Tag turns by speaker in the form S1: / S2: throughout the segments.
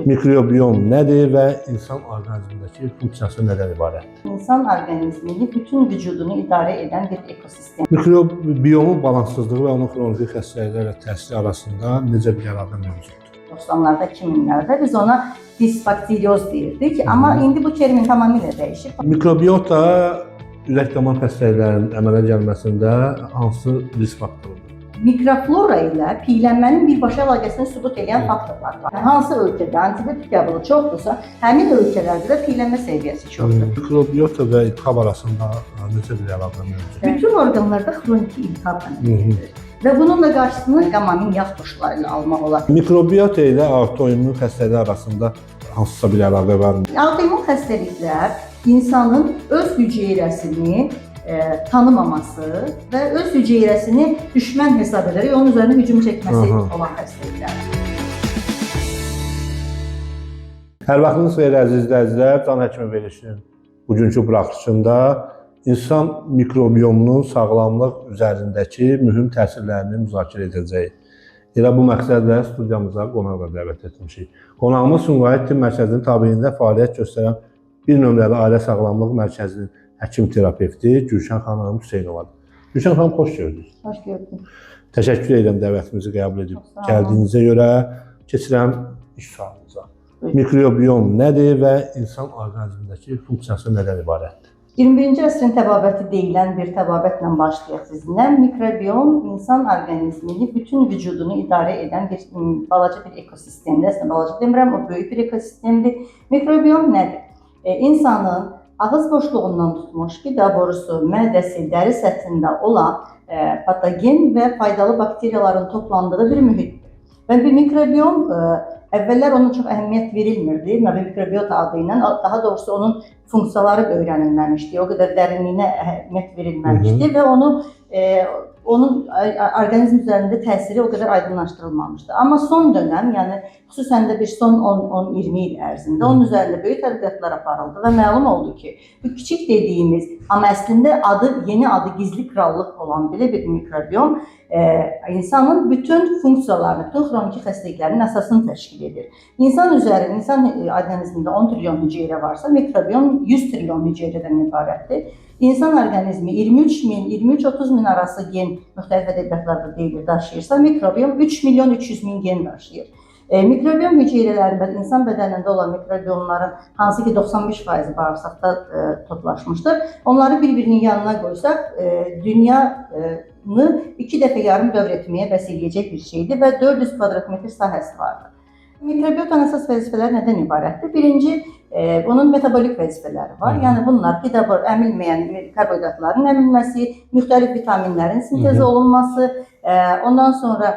S1: Mikrobiyom nədir və insan orqanizmindəki funksiyası nədən ibarətdir?
S2: İnsan orqanizmini bütün vücudunu idarə edən bir ekosistem.
S1: Mikrobiyomun balanssızlığı və onun xroniki xəstəliklərlə təsiri arasında necə bir əlaqə mövcuddur?
S2: 90'larda, 2000'lerde biz ona disbakterioz deyirdik. Ama indi bu termin tamamilə dəyişib.
S1: Mikrobiyota ürək-damar xəstəliklərinin əmələ gəlməsində hansı risk faktorudur?
S2: Mikroflora ilə piyələnmənin birbaşa əlaqəsini sübut edən faktorlar var. Hansı ölkədə antibiotik qəbulu çoxdursa, həmin ölkələrdə də piyələnmə səviyyəsi çoxdur.
S1: Mikrobiyota və iltihab arasında necə bir əlaqə mövcuddur?
S2: Bütün orqanlarda xroniki iltihab əməlidir. Və bununla qarşısını qamamin yağ turşuları ilə almaq olar.
S1: Mikrobiyota ilə autoimmun xəstəliklər arasında hansısa bir əlaqə varmı?
S2: Autoimmun xəstəliklər insanın öz hüceyrəsini tanımaması və öz hüceyrəsini düşmən hesab edərək onun üzərinə hücum çəkməsi olan xəstəliklərdir.
S1: Hər vaxtınız xeyir əziz izləyicilər, Can Həkimi verilişinin bugünkü buraxılışında insan mikrobiyomunun sağlamlıq üzərindəki mühüm təsirlərini müzakirə edəcəyik. Elə bu məqsədlə studiyamıza qonaq da dəvət etmişik. Qonağımız Sumqayıt Tibb Mərkəzinin tabeliyində fəaliyyət göstərən bir nömrəli ailə sağlamlıq mərkəzinin həkim terapevti Gülşən xanım Hüseynovadır. Gülşən xanım, xoş gördük.
S2: Xoş gördük.
S1: Təşəkkür edirəm dəvətimizi qəbul edib gəldiyinizə görə. Keçirəm iş sualınıza. Mikrobiyom nədir və insan orqanizmindəki funksiyası nədən ibarətdir?
S2: 21-ci əsrin təbabəti deyilən bir təbabətlə başlayaq sizinlə. Mikrobiyom insan orqanizmini bütün vücudunu idarə edən bir balaca bir ekosistemdir. Əslində balaca demirəm, o böyük bir ekosistemdir. Mikrobiyom nədir? İnsanın ağız boşluğundan tutmuş qida borusu, mədəsi, dəri səthində olan patogen və faydalı bakteriyaların toplandığı bir mühitdir. Və bir mikrobiyom əvvəllər ona çox əhəmiyyət verilmirdi. Mikrobiota adı ilə, daha doğrusu onun funksiyaları öyrənilməmişdi. O qədər dərinliyinə əhəmiyyət verilməmişdi və onun orqanizm üzərində təsiri o qədər aydınlaşdırılmamışdı. Amma son dönəm, yəni xüsusən də bir son 10-20 il ərzində onun üzərində böyük tədqiqatlar aparıldı və məlum oldu ki, bu kiçik dediyimiz, amma əslində yeni adı gizli krallıq olan belə bir mikrobiyom insanın bütün funksiyalarını, bütün xroniki xəstəliklərin əsasını təşkil edir. İnsan orqanizmində 10 trilyon hüceyrə varsa, mikrobiyom 100 trilyon hüceyrədən ibarətdir. İnsan orqanizmi 23-30 min arası gen müxtəlif ədəbiyyatlarda deyilir daşıyırsa, mikrobiyom 3 milyon 300 min gen daşıyır. Mikrobiyom hüceyrələrində insan bədənində olan mikrobiyomların hansı ki 95% bağırsaqda toplaşmışdır. Onları bir-birinin yanına qoysaq, dünyanı 2 dəfə yarım dövr etməyə bəs eləyəcək bir şeydir və 400 kvadrat metr sahəsi vardır. Mikrobiyotanın əsas vəzifələri nədən ibarətdir? Birinci, bunun metabolik vəzifələri var. Yəni bunlar qida əmilməyən karbohidratların əmilməsi, müxtəlif vitaminlərin sintezi olunması, ondan sonra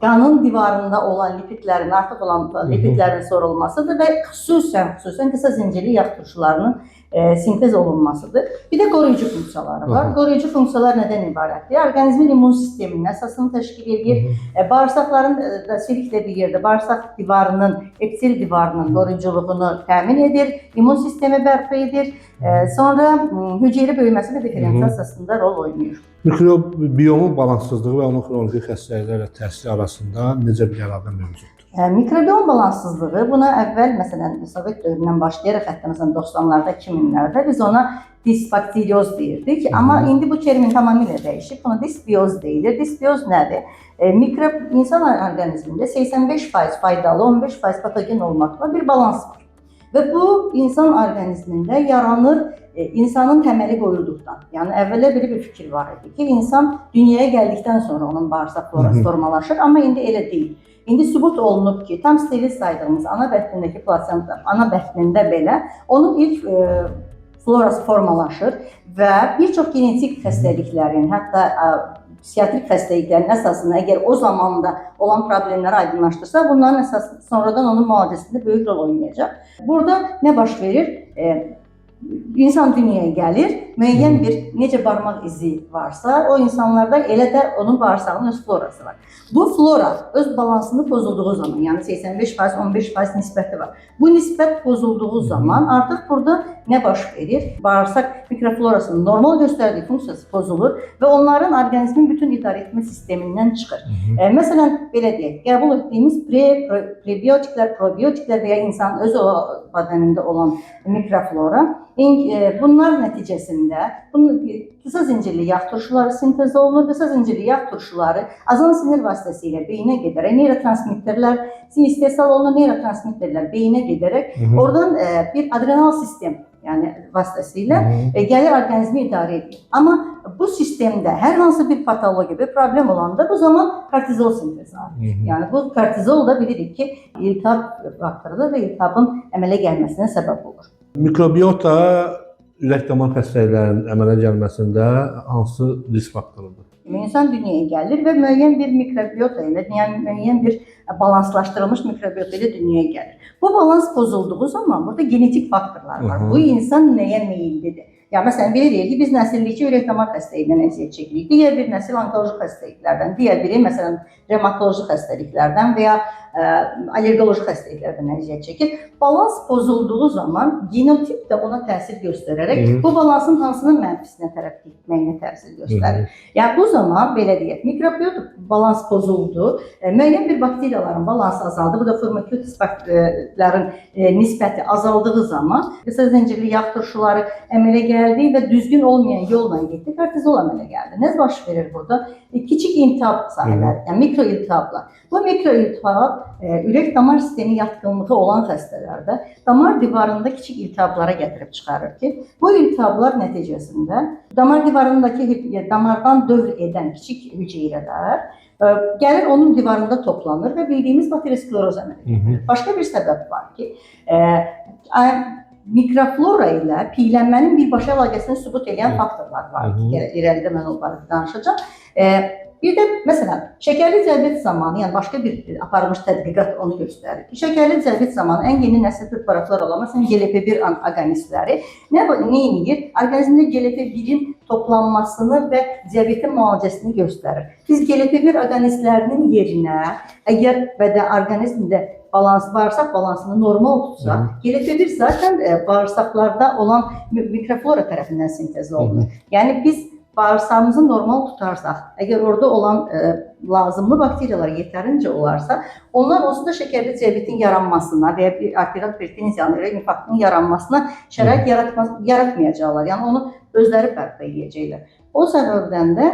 S2: qanın divarında olan lipidlərin, artıq olan lipidlərin sorulmasıdır və xüsusən qısa zincirli yağ turşularının sintez olunmasıdır. Bir də qoruyucu funksiyaları var. Qoruyucu funksiyalar nədən ibarətdir? Orqanizmin immun sisteminin əsasını təşkil edir. Bağırsaqların da siliklə bir yerdə bağırsaq divarının, epsil divarının qoruyuculuğunu təmin edir. İmmun sistemi bərpa edir. Sonra hüceyrə böyüməsi və diferensiyasında rol oynayır.
S1: Mikrobiyomun balanssızlığı və onun xroniki xəstəliklərlə təsiri arasında necə bir əlaqə mövcuddur?
S2: Mikrobiyom balanssızlığı, buna əvvəl məsələn Sovet dövründən başlayaraq hətta məsələn 90'larda, 2000'lerde biz ona disbakterioz deyirdik. Amma indi bu termin tamamilə dəyişib. Buna disbiyoz deyilir. Disbiyoz nədir? İnsan orqanizmində 85% faydalı, 15% patogen olmaqla bir balans var. Və bu insan orqanizmində yaranır insanın təməli qoyulduqdan. Yəni əvvəllər belə bir fikir var idi ki, insan dünyaya gəldikdən sonra onun bağırsaq florası formalaşır, amma indi elə deyil. İndi sübut olunub ki, tam steril saydığımız ana bətnindəki plasenta, ana bətnində belə onun ilk florası formalaşır və bir çox genetik xəstəliklərin, hətta psixiatrik xəstəliklərin əsasında əgər o zamanda olan problemləri aydınlaşdırsa, bunların əsasında sonradan onun müalicəsində böyük rol oynayacaq. Burada nə baş verir? İnsan dünyaya gəlir, müəyyən bir necə barmaq izi varsa, o insanlarda elə də onun bağırsağının öz florası var. Bu flora öz balansını pozulduğu zaman, yəni 85%, 15% nisbəti var. Bu nisbət pozulduğu zaman artıq burada nə baş verir? Bağırsaq mikroflorasının normal göstərdiyi funksiyası pozulur və onların orqanizmin bütün idarə etmə sistemindən çıxır. Məsələn, belə deyək, qəbul etdiyimiz prebiotiklər, probiotiklər və ya insanın öz bədənində olan mikroflora, bunlar nəticəsində qısa zincirli yağ turşuları sintez olunur. Qısa zincirli yağ turşuları azan sinir vasitəsilə beyinə gedərək neyrotransmitterlər istehsal olunur. Neyrotransmitterlər beyinə gedərək oradan bir adrenal sistem, yəni vasitəsilə gəlir orqanizmi idarə edir. Amma bu sistemdə hər hansı bir patoloji, bir problem olanda bu zaman kortizol sintezi olur. Yəni bu kortizol da bilirik ki, iltihab faktorudur və iltihabın əmələ gəlməsinə səbəb olur.
S1: Mikrobiota ürək-damar xəstəliklərinin əmələ gəlməsində hansı risk faktorudur?
S2: İnsan dünyaya gəlir və müəyyən bir mikrobiota ilə, yəni müəyyən bir balanslaşdırılmış mikrobiota ilə dünyaya gəlir. Bu balans pozulduğu zaman burada genetik faktorlar var. Bu insan nəyə meyillidir? Ya məsələn, belə deyək ki, biz nəsillikçi ürək-damar xəstəliyindən əziyyət çəkirik. Digər bir nəsil onkoloji xəstəliklərdən, digər biri məsələn revmatoloji xəstəliklərdən və ya allergoloji xəstəliklərdən əziyyət çəkir. Balans pozulduğu zaman genotip də ona təsir göstərərək bu balansın hansının mənfisinə tərəf getməyinə təsir göstərir. Yəni bu zaman belə deyək, mikrobiota balans pozuldu, müəyyən bir bakteriyaların balansı azaldı. Bu da Firmicutes bakteriyaların nisbəti azaldığı zaman qısa zincirli yağ turşuları əmələ gəldi və düzgün olmayan yolla getdi, kortizol əmələ gəldi. Nə baş verir burada? Kiçik iltihab sahələri, yəni mikroiltihablar. Bu mikroiltihab ürək-damar sistemi yatkınlığı olan xəstələrdə damar divarında kiçik iltihablara gətirib çıxarır ki, bu iltihablar nəticəsində damar divarındakı damardan dövr edən kiçik hüceyrələr gəlir onun divarında toplanır və bildiyimiz bateriskleroz əmələ gətirir. Başqa bir səbəb var ki, mikroflora ilə piylənmənin birbaşa əlaqəsini sübut edən faktorlar var ki, irəlidə mən o barədə danışacağam. Bir də məsələn, şəkərli diabet zamanı, yəni başqa bir aparılmış tədqiqat onu göstərir ki, şəkərli diabet zamanı ən yeni nəsil preparatlar olan, məsələn, GLP-1 agonistləri nə edir? Orqanizmdə GLP-1-in toplanmasını və diabetin müalicəsini göstərir. Biz GLP-1 agonistlərinin yerinə, əgər orqanizmdə bağırsaq balansını normal tutsa, GLP-1 zaten bağırsaqlarda olan mikroflora tərəfindən sintez olunur. Yəni biz bağırsağımızı normal tutarsaq, əgər orada olan lazımlı bakteriyalar yetərincə olarsa, onlar onsuz da şəkərli diabetin yaranmasına və ya arterial hipertenziyanın, ürək infarktının yaranmasına şərait yaratmayacaqlar. Yəni onu özləri bərpa edəcəklər. O səbəbdən də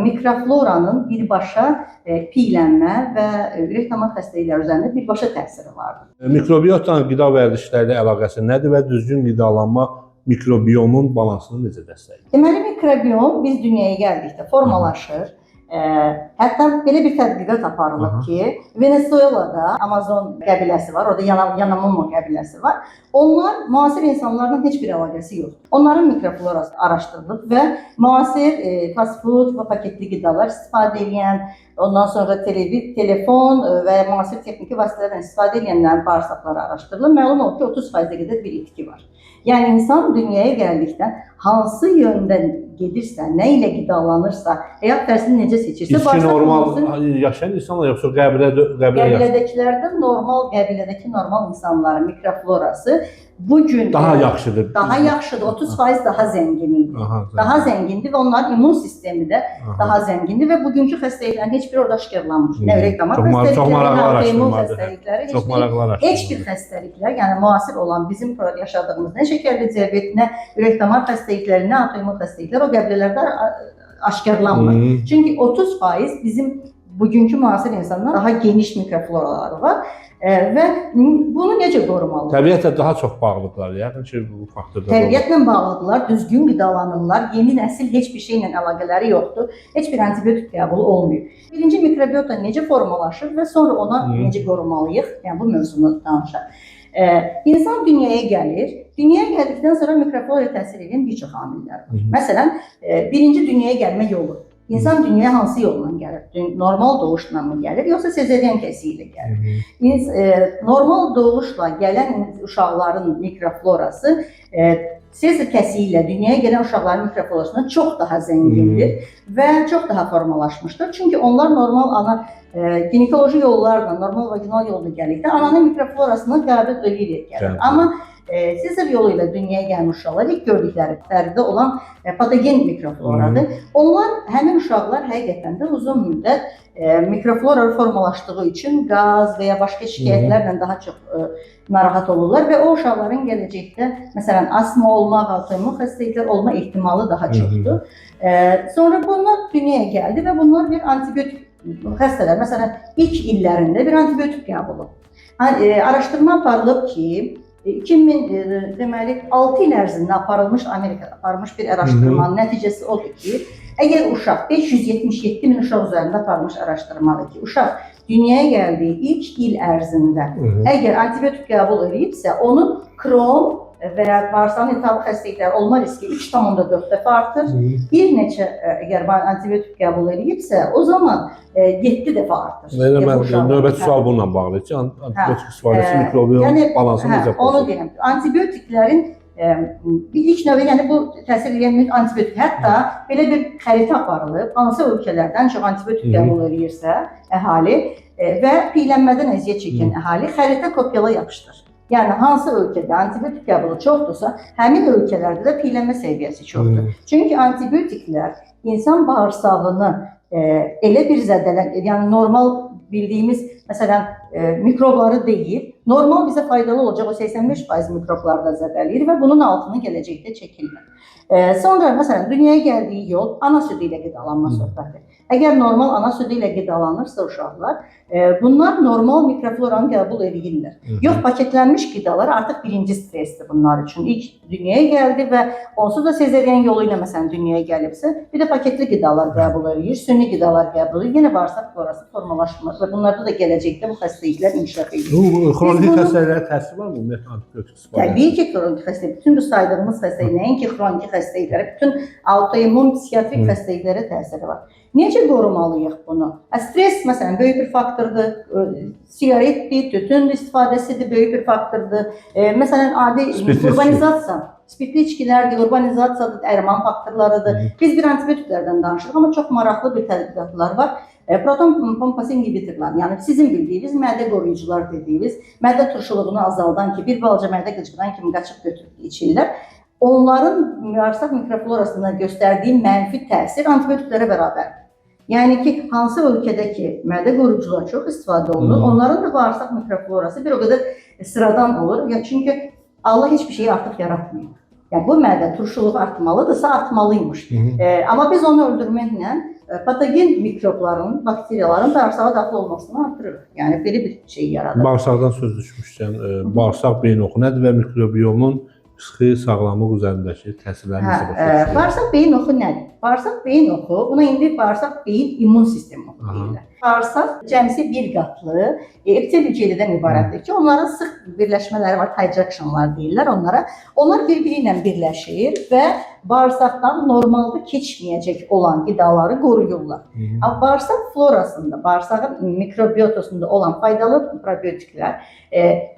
S2: mikrofloranın birbaşa piylənmə və ürək-damar xəstəlikləri üzərində birbaşa təsiri vardır.
S1: Mikrobiotanın qida vərdişlərlə əlaqəsi nədir və düzgün qidalanma mikrobiomun balansını necə dəstəkləyir?
S2: Deməli, mikrobiom biz dünyaya gəldikdə formalaşır. Hətta belə bir tədqiqat aparılıb ki, Venezuelada Amazon qəbiləsi var, orada Yanomamo qəbiləsi var. Onlar müasir insanlarla heç bir əlaqəsi yoxdur. Onların mikroflorası araşdırılıb və müasir fast food və paketli qidalar istifadə edən, ondan sonra telefon və müasir texniki vasitələrdən istifadə edənlərin bağırsaqları araşdırılıb. Məlum oldu ki, 30%-ə qədər bir itki var. Yəni insan dünyaya gəldikdə hansı yöndən gedirsə, nə ilə qidalanırsa, həyat tərzini necə seçirsə,
S1: İçki normal yaşayan insanlar yoxsa
S2: qəbilədəkilərdə qəbilədəki normal insanların mikroflorası bu gün
S1: daha yaxşıdır.
S2: Daha yaxşıdır, 30% daha zəngindir. Daha zəngindir və onların immun sistemi də daha zəngindir və bugünkü xəstəliklərin heç biri orada aşkarlanmır. Nə ürək-damar xəstəlikləri, immun xəstəlikləri, heç bir xəstəliklər, yəni müasir olan bizim burada yaşadığımız nə şəkərli diabet, nə ürək-damar xəstəlikləri, nə autoimmun xəstəliklər o qəbilələrdə aşkarlanmır. Çünki 30% bizim bugünkü müasir insanlar daha geniş mikrofloraları var. Və bunu necə qorumalıdır?
S1: Təbiətlə daha çox bağlıdırlar, yəni ki, bu faktorda.
S2: Təbiətlə bağlıdırlar, düzgün qidalanırlar, yeni nəsil heç bir şeylə əlaqələri yoxdur, heç bir antibiotik qəbulu olmuyor. Birinci mikrobiota necə formalaşır və sonra ona necə qorumalıyıq? Yəni bu mövzunu danışaq. İnsan dünyaya gəlir, dünyaya gəldikdən sonra mikrofloraya təsir edən bir çox amillər var. Məsələn, birinci dünyaya gəlmə yolu. İnsan dünyaya hansı yolla gəlir? Normal doğuşla mı gəlir, yoxsa sezaryen kəsiyi ilə gəlir? Normal doğuşla gələn uşaqların mikroflorası Sezar kəsiyi ilə dünyaya gələn uşaqların mikroflorasından çox daha zəngindir və çox daha formalaşmışdır. Çünki onlar normal ana ginekoloji yollarla, normal vaginal yolla gəldikdə ananın mikroflorasını qəbul edirik gəlir. Amma Sezar yolu ilə dünyaya gəlmiş uşaqlar ilk gördükləri fərqdə olan patogen mikrofloradır. Onlar, həmin uşaqlar həqiqətən də uzun müddət mikroflora formalaşdığı üçün qaz və ya başqa şikayətlərlə daha çox narahat olurlar və o uşaqların gələcəkdə məsələn asma olma, autoimmun xəstəliklər olma ehtimalı daha çoxdur. Sonra bunlar dünyaya gəldi və bunlar bir antibiotik xəstələr, məsələn ilk illərində bir antibiotik qəbulu. Araşdırma aparılıb ki, 2006 il ərzində Amerikada aparılmış bir araşdırmanın nəticəsi odur ki, əgər uşaq 577 min uşaq üzərində aparılmış araşdırmadır ki, uşaq dünyaya gəldiyi ilk il ərzində əgər antibiotik qəbul edibsə, onun Crohn və ya bağırsağın iltihabı xəstəlikləri olma riski 3,4 dəfə artır. Bir neçə əgər antibiotik qəbul edibsə, o zaman 7 dəfə artır.
S1: Növbəti sual bununla bağlı ki, antibiotik istifadəsi mikrobiyom balansını necə pozur?
S2: Onu deyim. Antibiotiklərin ilk növbə, yəni bu təsir edən antibiotik, hətta belə bir xəritə aparılıb, hansı ölkələrdən çox antibiotik qəbul edirsə əhali və piylənmədən əziyyət çəkən əhali xəritə kopyala yapışdır. Yəni hansı ölkədə antibiotik qəbulu çoxdursa, həmin ölkələrdə də piylənmə səviyyəsi çoxdur. Çünki antibiotiklər insan bağırsağını elə bir zədələn, yəni normal bildiyimiz məsələn mikrobları deyil, normal bizə faydalı olacaq o 85% mikrobları da zədələyir və bunun altını gələcəkdə çəkirlər. Sonra məsələn dünyaya gəldiyi yol ana südü ilə qidalanma söhbəti. Əgər normal ana südü ilə qidalanırsa uşaqlar, bunlar normal mikrofloranı qəbul edirlər. Yox, paketlənmiş qidalar artıq birinci stressdir bunlar üçün. İlk dünyaya gəldi və onsuz da sezaryen yolu ilə məsələn dünyaya gəlibsə, bir də paketli qidalar qəbul edir, sünni qidalar qəbul edir, yenə bağırsaq florası formalaşmır və bunlarda da gələcəkdə bu xəstəliklər inkişaf edir.
S1: Xronik xəstəliklərə təsir var mı antibiotik istifadəsi?
S2: Təbii ki, xronik xəstəlik, bütün bu saydığımız xəstəlik, nəinki xronik xəstəliklərə, bütün autoimmun psixiatrik xəstəliklərə təsiri var. Necə qorumalıyıq bunu? Stres məsələn böyük bir faktordur, siqaretdir, tütün istifadəsidir, böyük bir faktordur. Məsələn adi urbanizasiya, spirtli içkilərdir, urbanizasiyadır, dərman faktorlarıdır. Biz bir antibiotiklərdən danışırıq, amma çox maraqlı bir tədqiqatlar var. Proton pompası inhibitorlar, yəni sizin bildiyiniz mədə qoruyucular dediyiniz, mədə turşuluğunu azaldan ki, bir balaca mədə qıcıqdan kimi qaçıb götürüb içirlər. Onların bağırsaq mikroflorasına göstərdiyi mənfi təsir antibiotiklərə bərabərdir. Yəni ki, hansı ölkədə ki, mədə qoruyucular çox istifadə olunur, onların da bağırsaq mikroflorası bir o qədər sıradan olur. Çünki Allah heç bir şeyi artıq yaratmıyor. Yəni bu mədə turşuluğu artmalıdırsa artmalıymış. Amma biz onu öldürməklə patogen mikrobların, bakteriyaların bağırsağa daxil olmasını artırırıq. Yəni belə bir şey yaradır.
S1: Bağırsaqdan söz düşmüşkən, bağırsaq beyin oxu nədir və mikrobiyomun psixi sağlamlıq üzərindəki təsirləri necə başa düşürük?
S2: Bağırsaq beyin oxu nədir? Bağırsaq beyin oxu, buna indi bağırsaq beyin immun sistemi oxu deyirlər. Bağırsaq cəmsi bir qatlı epitel hüceyrədən ibarətdir ki, onların sıx birləşmələri var, titraksiyonlar deyirlər onlara. Onlar bir-biri ilə birləşir və bağırsaqdan normalda keçməyəcək olan qidaları qoruyurlar. Amma bağırsaq florasında, bağırsağın mikrobiotosunda olan faydalı probiotiklər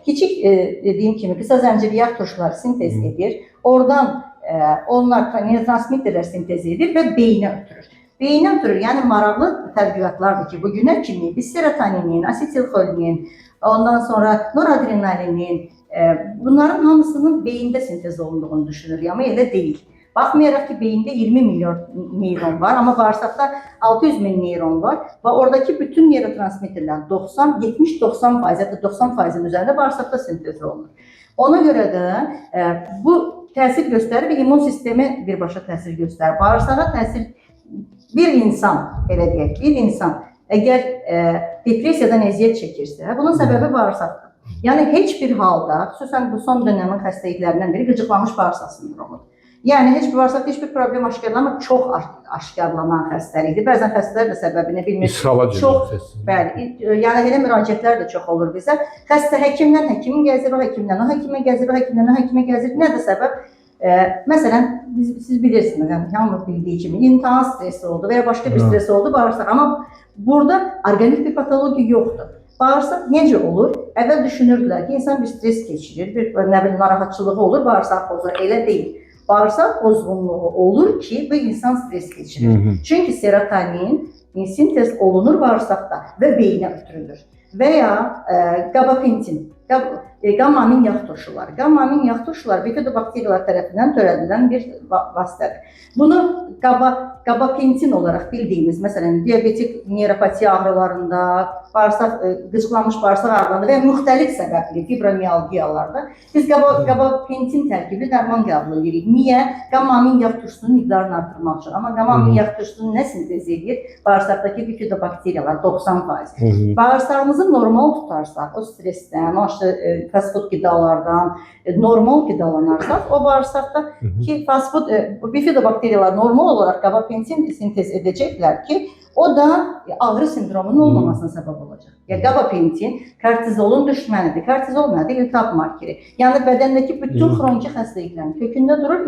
S2: kiçik dediyim kimi qısa zəncir yağ turşuları sintez edir. Oradan onlar neurotransmitterlər sintez edir və beyinə ötürür. Beyinə ötürür, yəni maraqlı tədqiqatlardır ki, bugünə kimi biz serotoninin, asetilxolinin, ondan sonra noradrenalinin, bunların hamısının beyində sintez olunduğunu düşünürük, amma elə deyil. Baxmayaraq ki, beyində 20 milyon neyron var, amma bağırsaqda 600 min neyron var və oradakı bütün neurotransmitterlər 70-90%, hətta 90%-in üzərində bağırsaqda sintez olunur. Ona görə də bu təsir göstərir və immun sistemi birbaşa təsir göstərir. Bağırsağa təsir bir insan, belə deyək, bir insan əgər depressiyadan əziyyət çəkirsə, bunun səbəbi bağırsaqdır. Yəni heç bir halda, xüsusən bu son dönəmin xəstəliklərindən biri qıcıqlanmış bağırsaq sindromudur. Yəni heç bir bağırsaqda heç bir problem aşkarlanmır, çox aşkarlanan xəstəlikdir. Bəzən xəstələr də səbəbini bilmir.
S1: İsrava gedir.
S2: Bəli, yəni elə müraciətlər də çox olur bizə. Xəstə həkimdən həkimə gəzir, o həkimdən o həkimə gəzir, o həkimdən o həkimə gəzir. Nədir səbəb? Məsələn, siz bilirsiniz, yəni hamı bildiyi kimi imtahan stresi oldu və ya başqa bir stres oldu bağırsaq. Amma burada orqanik bir patologiya yoxdur. Bağırsaq necə olur? Əvvəl düşünürdülər ki, insan bir stres keçirir, bir nə bilim narahatçılığı olur, bağırsaq pozulur. Elə deyil. Bağırsaq pozğunluğu olur ki, bu insan stres keçirir. Çünki serotonin sintez olunur bağırsaqda və beyinə ötürülür. Və ya qabapentin, qamma-amin yağ turşuları. Qamma-amin yağ turşuları bifidobakteriyalar tərəfindən törədilən bir vasitədir. Bunu qabapentin olaraq bildiyimiz, məsələn, diabetik neuropatiya ağrılarında, qıcıqlanmış bağırsaq ağrılarında və ya müxtəlif səbəbli fibromiyalgiyalarda biz qabapentin tərkibli dərman qəbul edirik. Niyə? Qamma-amin yağ turşusunun miqdarını artırmaq üçün. Amma qamma-amin yağ turşusunu nə sintez edir? Bağırsaqdakı bifidobakteriyalar 90%. Bağırsağımızı normal tutarsak, o stressdən, o fast food qidalardan normal qidalanarsak, o bağırsaqda ki fast food bifidobakteriyalar normal olaraq qabapentin sintez edəcəklər ki, o da ağrı sindromunun olmamasına səbəb olacaq. Ya qabapentin kortizolun düşmənidir. Kortizol nədir? İltihab markeri. Yəni bədəndəki bütün xroniki xəstəliklərin kökündə durur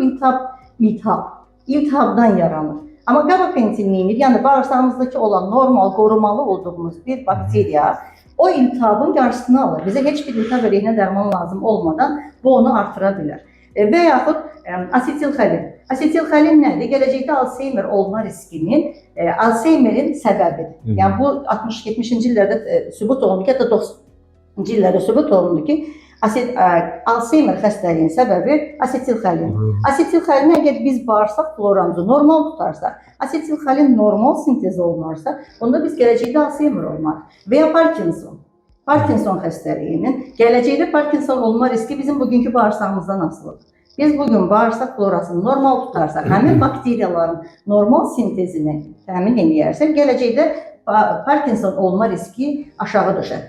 S2: iltihabdan yaranır. Amma qabapentin neyinir? Yəni bağırsağımızdakı olan normal, qorumalı olduğumuz bir bakteriya o iltihabın qarşısını alır. Bizə heç bir iltihab əleyhinə dərman lazım olmadan bu onu artıra bilər. Və yaxud asetilxolin. Asetilxolin nədir? Gələcəkdə Alzheimer olma riskinin Alzheimerin səbəbidir. Yəni bu 60-70-ci illərdə sübut olundu ki, hətta 90-cı illərdə sübut olundu ki, Alzheimer xəstəliyinin səbəbi asetilxolin. Asetilxolini əgər biz bağırsaq floramızı normal tutarsaq, asetilxolin normal sintez olunarsa, onda biz gələcəkdə Alzheimer olmarıq. Və ya Parkinson xəstəliyinin gələcəkdə Parkinson olma riski bizim bugünkü bağırsağımızdan asılıdır. Biz bugün bağırsaq florasını normal tutarsaq, həmin bakteriyaların normal sintezini təmin edərsək, gələcəkdə Parkinson olma riski aşağı düşər.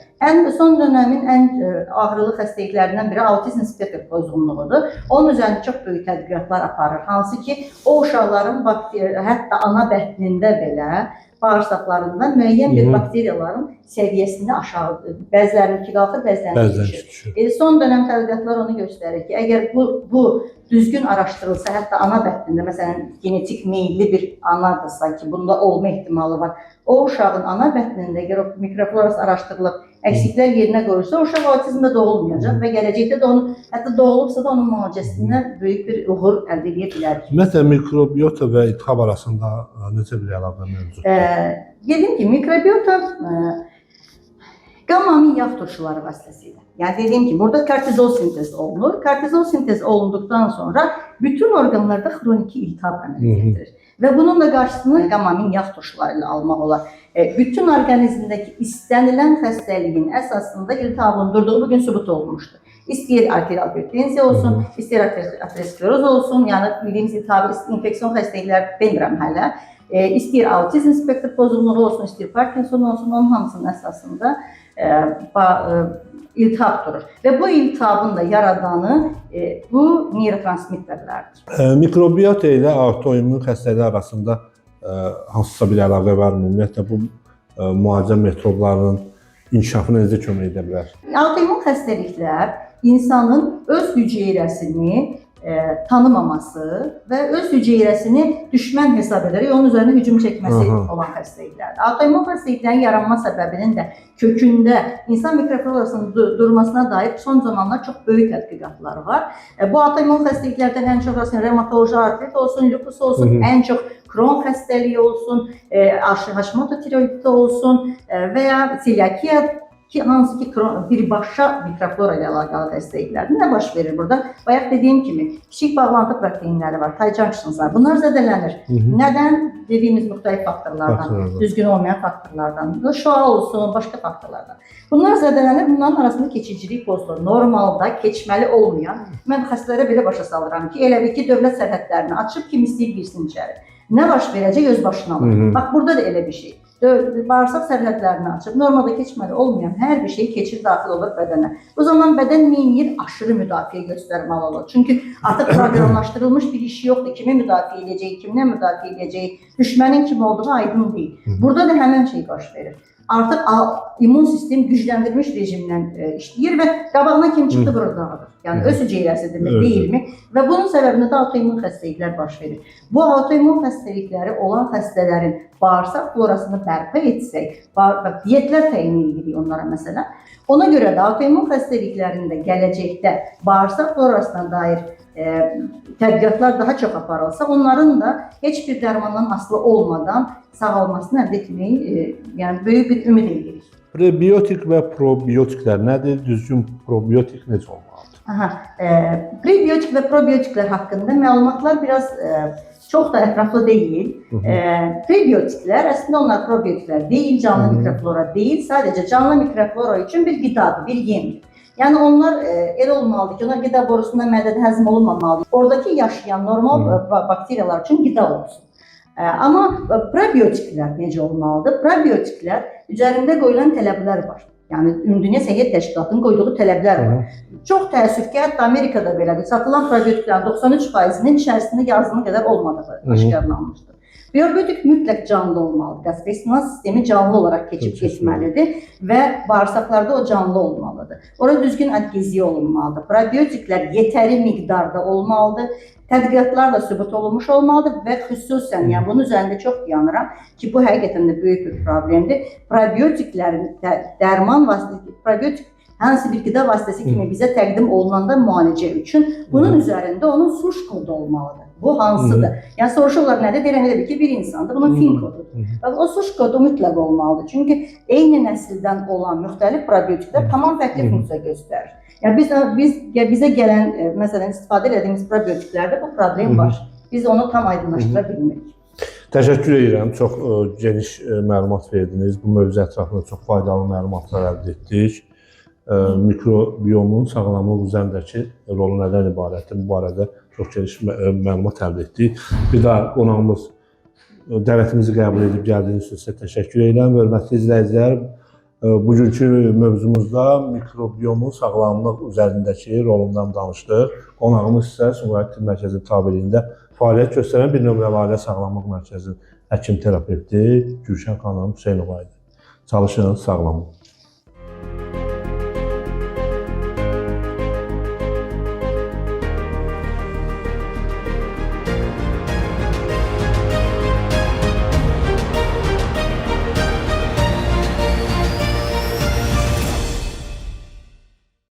S2: Son dönəmin ən ağrılı xəstəliklərindən biri autizm spektr pozğunluğudur. Onun üzərində çox böyük tədqiqatlar aparır. Hansı ki, o uşaqların hətta ana bətnində belə bağırsaqlarında müəyyən bir bakteriyaların səviyyəsini aşağı, bəzilərinin ki qalxır, bəzilərinin düşür. Son dönəm tədqiqatlar onu göstərir ki, əgər bu düzgün araşdırılsa, hətta ana bətnində, məsələn, genetik meyilli bir anadırsa ki, bunda olma ehtimalı var, o uşağın ana bətnində əgər o mikroflorası araşdırılıb, əksiklər yerinə qoyursa, o uşaq autizmdə doğulmayacaq və gələcəkdə də onu, hətta doğulubsa da onun müalicəsində böyük bir uğur əldə edə bilərik.
S1: Ümumiyyətlə, mikrobiota və iltihab arasında necə bir əlaqə mövcuddur?
S2: Dedim ki, mikrobiota qamma-amin yağ turşuları vasitəsilə. Yəni dediyim ki, burada kortizol sintez olunur. Kortizol sintez olunduqdan sonra bütün orqanlarda xroniki iltihab əmələ getirir. Və bunun da qarşısını qamma-amin yağ turşuları ilə almaq olar. Bütün orqanizmdəki istənilən xəstəliyin əsasında iltihabın durduğu bugün sübut olunmuşdur. İstəyir arterial hipertenziya olsun, istəyir ateroskleroz olsun, yəni bildiyimiz iltihabi infeksion xəstəliklər demirəm hələ. İstəyir autizm spektr pozğunluğu olsun, istəyir Parkinson olsun, onun hamısının əsasında iltihab durur. Və bu iltihabın da yaradanı bu neyrotransmitterlərdir.
S1: Mikrobiota ilə autoimmun xəstəlik arasında hansısa bir əlaqə varmı? Ümumiyyətlə bu müalicə metodlarının inkişafına necə kömək edə bilər?
S2: Autoimmun xəstəliklər insanın öz hüceyrəsini tanımaması və öz hüceyrəsini düşmən hesab edərək onun üzərinə hücum çəkməsi olan xəstəliklərdir. Autoimmun xəstəliklərin yaranma səbəbinin də kökündə insan mikroflorasının durmasına dair son zamanlar çox böyük tədqiqatlar var. Bu autoimmun xəstəliklərdən ən çox revmatoloji artrit olsun, lupus olsun, ən çox Kron xəstəliyi olsun, Hashimoto tiroidi olsun və ya celiakiya ki, hansı ki birbaşa mikroflora ilə əlaqəli xəstəliklərdir. Nə baş verir burada? Bayaq dediyim kimi, kiçik bağlantı proteinləri var, tight junctions var. Bunlar zədələnir. Nədən? Dediyimiz müxtəlif faktorlardan, düzgün olmayan faktorlardan, şua olsun, başqa faktorlardan. Bunlar zədələnir, bunların arasında keçicilik pozulur. Normalda keçməli olmayan, mən xəstələrə belə başa salıram ki, elə bir ki, dövlət sərhədlərini açıb kim istəyir girsin içəri. Nə baş verəcək? Öz başına alır. Bax, burada da elə bir şey. Bağırsaq sərhədlərini açıb, normalda keçməli olmayan hər bir şey keçir daxil olur bədənə. O zaman bədən neyinir? Aşırı müdafiə göstərməli olur. Çünki artıq proqramlaşdırılmış bir iş yoxdur. Kimi müdafiə edəcək, kimdən müdafiə edəcək, düşmənin kim olduğu aydın deyil. Burada da həmən şey baş verir. artıq immun sistem gücləndirilmiş rejimdən işləyir və qabağına kim çıxdı burada. Yəni öz hüceyrəsidir, deyilmi? Və bunun səbəbində də autoimmun xəstəliklər baş verir. Bu autoimmun xəstəlikləri olan xəstələrin bağırsaq florasını bərpa etsək, diyetlər təyin edirik onlara məsələn. Ona görə də autoimmun xəstəliklərində gələcəkdə bağırsaq florasına dair tədqiqatlar daha çox aparılsa, onların da heç bir dərmandan asılı olmadan sağalmasını əldə etməyi yəni böyük bir ümid edirik.
S1: Prebiotik və probiotiklər nədir? Düzgün probiotik necə olmalıdır?
S2: Prebiotik və probiotiklər haqqında məlumatlar biraz çox da ətraflı deyil. Prebiotiklər əslində onlar probiotiklər deyil, canlı mikroflora deyil, sadəcə canlı mikroflora üçün bir qidadır, bir yemdir. Yəni onlar elə olmalıdır ki, onlar qida borusunda mədədə həzm olunmamalıdır. Oradakı yaşayan normal bakteriyalar üçün qida olsun. Amma probiotiklər necə olmalıdır? Probiotiklər üzərində qoyulan tələblər var. Yəni Ümumdünya Səhiyyə Təşkilatının qoyduğu tələblər var. Çox təəssüf ki, hətta Amerikada belədir. Satılan probiotiklərin 93%-nin içərisində yazılı qədər olmadığı aşkarlanmışdır. Probiotik mütləq canlı olmalıdır. Qəstrointestinal sistemi canlı olaraq keçib getməlidir və bağırsaqlarda o canlı olmalıdır. Orada düzgün adheziya olunmalıdır. Probiotiklər yetəri miqdarda olmalıdır. Tədqiqatlar da sübut olunmuş olmalıdır və xüsusən, yəni bunun üzərində çox dayanıram ki, bu həqiqətən də böyük bir problemdir. Probiotiklərin dərman vasitəsi, probiotik hansı bir qida vasitəsi kimi bizə təqdim olunanda müalicə üçün bunun üzərində onun suş kodu olmalıdır. Bu hansıdır? Yəni soruşurlar nədir? Deyirəm elə ki, bir insandır. Bunun fin kodudur. O suş kodu mütləq olmalıdır. Çünki eyni nəsildən olan müxtəlif probiotiklər tamam fərqli funksiya göstərir. Yəni bizə gələn, məsələn, istifadə etdiyimiz probiotiklərdə bu problem var. Biz onu tam aydınlaşdıra bilmirik.
S1: Təşəkkür edirəm. Çox geniş məlumat verdiniz. Bu mövzu ətrafında çox faydalı məlumatlar əldə etdik. Mikrobiomun sağlamlıq üzərindəki rolu nədən ibarətdir? Bu barədə çox geniş məlumat əldə etdik. Bir daha qonağımız dəvətimizi qəbul edib gəldiyiniz üçün sizə təşəkkür edirəm. Hörmətli izləyicilər, bugünkü mövzumuzda mikrobiomun sağlamlıq üzərindəki rolundan danışdıq. Qonağımız isə Sumqayıt Tibb Mərkəzi tabeliyində fəaliyyət göstərən bir nömrəli ailə sağlamlıq mərkəzinin həkim terapevti Gülşən xanım Hüseynova idi. Çalışın, sağlam olun.